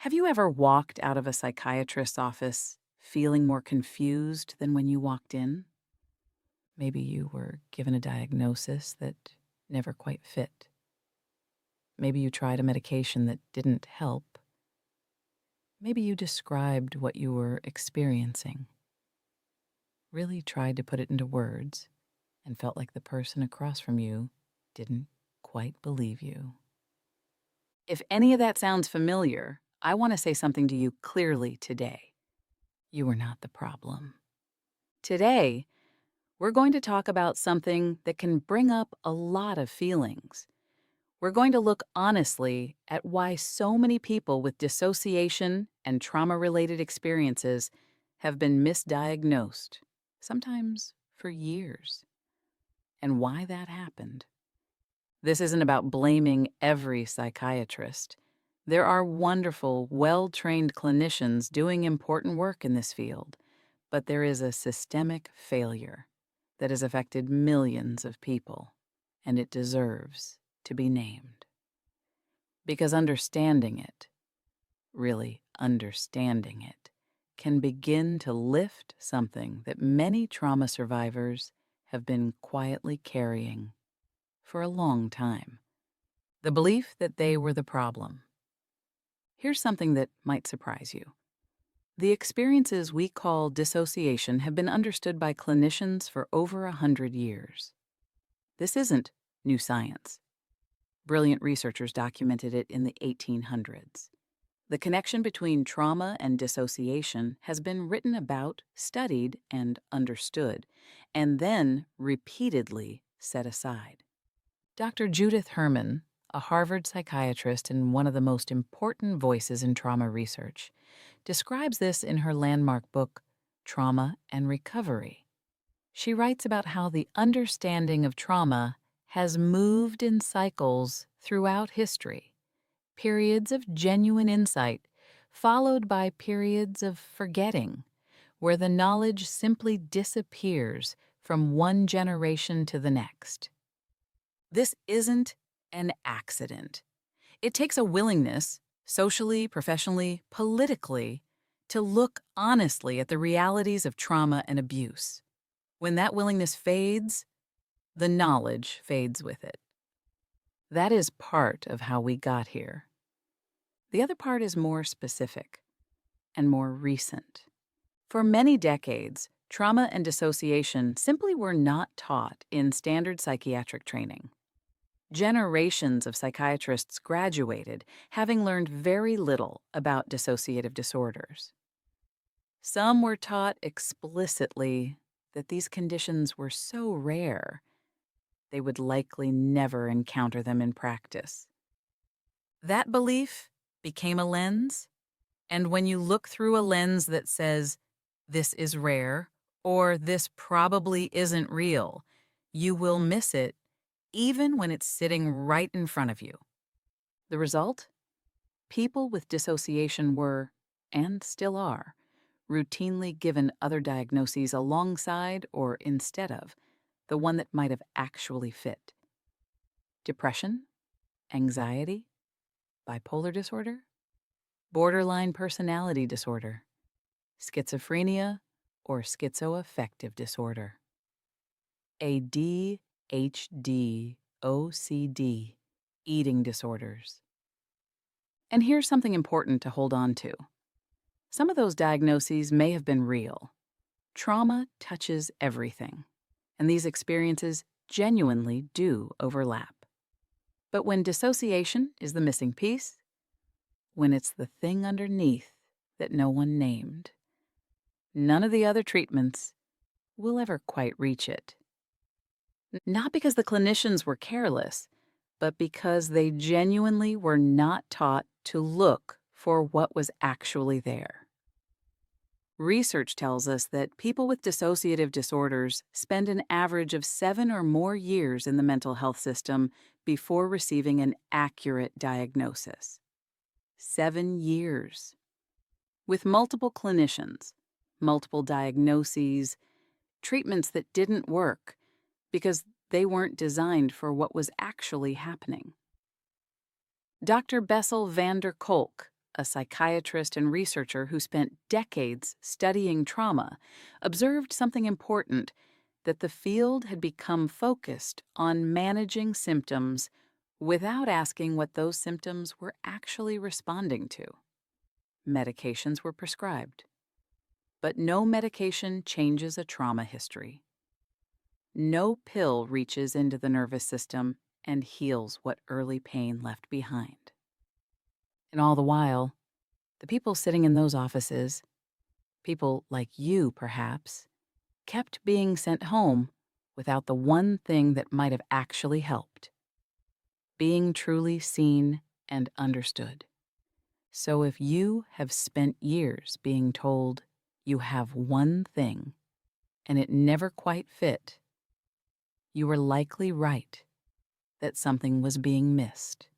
Have you ever walked out of a psychiatrist's office feeling more confused than when you walked in? Maybe you were given a diagnosis that never quite fit. Maybe you tried a medication that didn't help. Maybe you described what you were experiencing, really tried to put it into words, and felt like the person across from you didn't quite believe you. If any of that sounds familiar, I want to say something to you clearly today. You are not the problem. Today, we're going to talk about something that can bring up a lot of feelings. We're going to look honestly at why so many people with dissociation and trauma-related experiences have been misdiagnosed, sometimes for years, and why that happened. This isn't about blaming every psychiatrist. There are wonderful, well-trained clinicians doing important work in this field, but there is a systemic failure that has affected millions of people, and it deserves to be named. Because understanding it, really understanding it, can begin to lift something that many trauma survivors have been quietly carrying for a long time. The belief that they were the problem. Here's something that might surprise you. The experiences we call dissociation have been understood by clinicians for over 100 years. This isn't new science. Brilliant researchers documented it in the 1800s. The connection between trauma and dissociation has been written about, studied, and understood, and then repeatedly set aside. Dr. Judith Herman, a Harvard psychiatrist and one of the most important voices in trauma research, describes this in her landmark book, Trauma and Recovery. She writes about how the understanding of trauma has moved in cycles throughout history, periods of genuine insight followed by periods of forgetting, where the knowledge simply disappears from one generation to the next. This isn't an accident. It takes a willingness, socially, professionally, politically, to look honestly at the realities of trauma and abuse. When that willingness fades, the knowledge fades with it. That is part of how we got here. The other part is more specific and more recent. For many decades, trauma and dissociation simply were not taught in standard psychiatric training. Generations of psychiatrists graduated having learned very little about dissociative disorders. Some were taught explicitly that these conditions were so rare, they would likely never encounter them in practice. That belief became a lens, and when you look through a lens that says, "This is rare," or "This probably isn't real," you will miss it even when it's sitting right in front of you. The result? People with dissociation were, and still are, routinely given other diagnoses alongside or instead of the one that might have actually fit. Depression, anxiety, bipolar disorder, borderline personality disorder, schizophrenia, or schizoaffective disorder. ADHD, OCD, eating disorders. And here's something important to hold on to. Some of those diagnoses may have been real. Trauma touches everything, and these experiences genuinely do overlap. But when dissociation is the missing piece, when it's the thing underneath that no one named, none of the other treatments will ever quite reach it. Not because the clinicians were careless, but because they genuinely were not taught to look for what was actually there. Research tells us that people with dissociative disorders spend an average of 7 or more years in the mental health system before receiving an accurate diagnosis. 7 years. With multiple clinicians, multiple diagnoses, treatments that didn't work because they weren't designed for what was actually happening. Dr. Bessel van der Kolk, a psychiatrist and researcher who spent decades studying trauma, observed something important: that the field had become focused on managing symptoms without asking what those symptoms were actually responding to. Medications were prescribed, but no medication changes a trauma history. No pill reaches into the nervous system and heals what early pain left behind. And all the while, the people sitting in those offices, people like you perhaps, kept being sent home without the one thing that might have actually helped: being truly seen and understood. So if you have spent years being told you have one thing and it never quite fit, you were likely right that something was being missed.